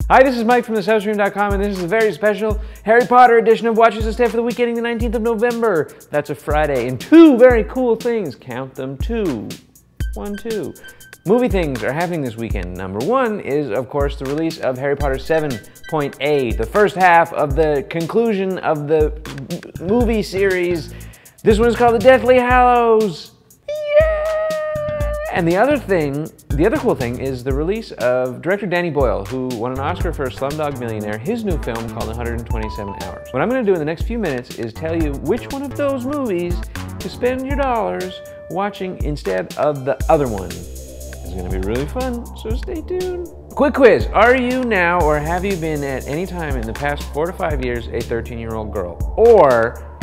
Hi, this is Mike from thesubstream.com, and this is a very special Harry Potter edition of Watch As I Stay for the week ending the 19th of November. That's a Friday, and two very cool things. Count them, two. 1, 2. Movie things are happening this weekend. Number one is, of course, the release of Harry Potter 7.A, the first half of the conclusion of the movie series. This one is called The Deathly Hallows. And the other cool thing is the release of director Danny Boyle, who won an Oscar for Slumdog Millionaire, his new film called 127 Hours. What I'm going to do in the next few minutes is tell you which one of those movies to spend your dollars watching instead of the other one. It's going to be really fun, so stay tuned. Quick quiz. Are you now, or have you been at any time in the past 4 to 5 years, a 13-year-old girl? Or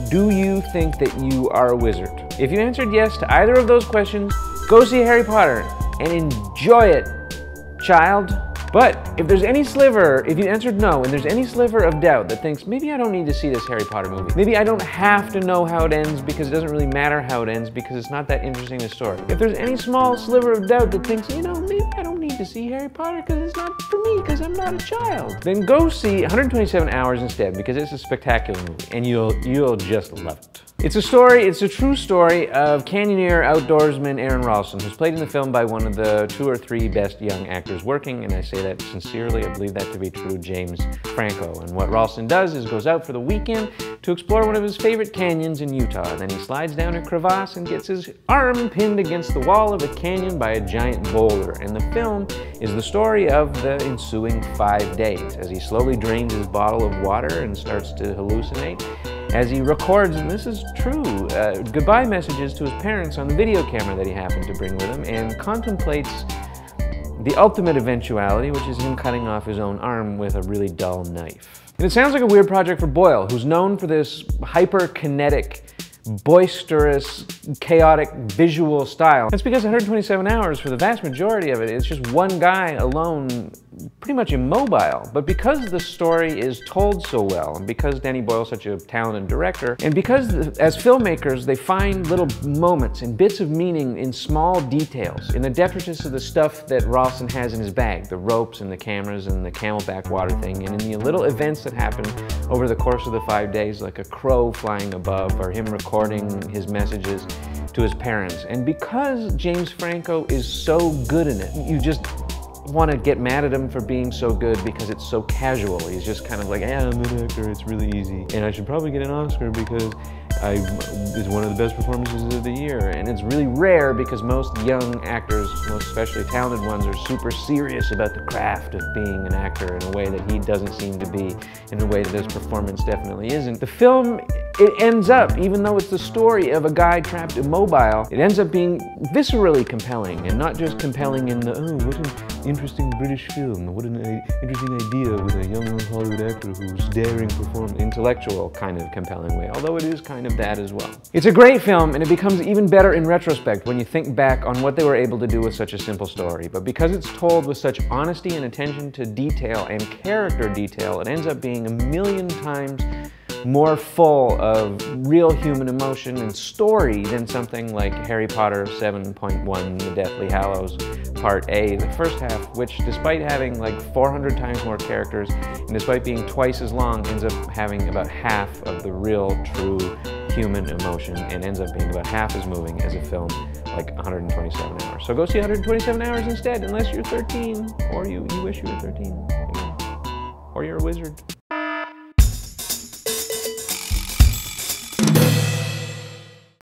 do you think that you are a wizard? If you answered yes to either of those questions, go see Harry Potter and enjoy it, child. But if there's any sliver, if you answered no, and there's any sliver of doubt that thinks, maybe I don't need to see this Harry Potter movie. Maybe I don't have to know how it ends because it doesn't really matter how it ends because it's not that interesting a story. If there's any small sliver of doubt that thinks, you know, maybe I don't need to see Harry Potter because it's not for me because I'm not a child, then go see 127 Hours instead because it's a spectacular movie and you'll just love it. It's a true story of canyoneer outdoorsman Aaron Ralston, who's played in the film by one of the 2 or 3 best young actors working, and I say that sincerely. I believe that to be true, James Franco. And what Ralston does is goes out for the weekend to explore one of his favorite canyons in Utah. And then he slides down a crevasse and gets his arm pinned against the wall of a canyon by a giant boulder. And the film is the story of the ensuing 5 days as he slowly drains his bottle of water and starts to hallucinate, as he records, and this is true, goodbye messages to his parents on the video camera that he happened to bring with him, and contemplates the ultimate eventuality, which is him cutting off his own arm with a really dull knife. And it sounds like a weird project for Boyle, who's known for this hyper-kinetic, boisterous, chaotic visual style. That's because 127 Hours, for the vast majority of it, is just one guy alone, pretty much immobile. But because the story is told so well, and because Danny Boyle's such a talented director, and because as filmmakers they find little moments and bits of meaning in small details, in the detritus of the stuff that Ralston has in his bag, the ropes and the cameras and the camelback water thing, and in the little events that happen over the course of the 5 days, like a crow flying above, or him recording his messages to his parents. And because James Franco is so good in it, you just want to get mad at him for being so good because it's so casual. He's just kind of like, yeah, I'm an actor, it's really easy. And I should probably get an Oscar because it's one of the best performances of the year. And it's really rare because most young actors, most especially talented ones, are super serious about the craft of being an actor in a way that he doesn't seem to be, in a way that his performance definitely isn't. The film, it ends up, even though it's the story of a guy trapped immobile, it ends up being viscerally compelling, and not just compelling in the, oh, what an interesting British film, what an interesting idea with a young Hollywood actor who's daring perform, intellectual kind of compelling way, although it is kind of that as well. It's a great film, and it becomes even better in retrospect when you think back on what they were able to do with such a simple story. But because it's told with such honesty and attention to detail and character detail, it ends up being 1,000,000 times more full of real human emotion and story than something like Harry Potter 7.1, The Deathly Hallows Part A, the first half, which despite having like 400 times more characters and despite being twice as long, ends up having about half of the real, true human emotion and ends up being about half as moving as a film like 127 Hours. So go see 127 Hours instead, unless you're 13, or you wish you were 13, or you're a wizard.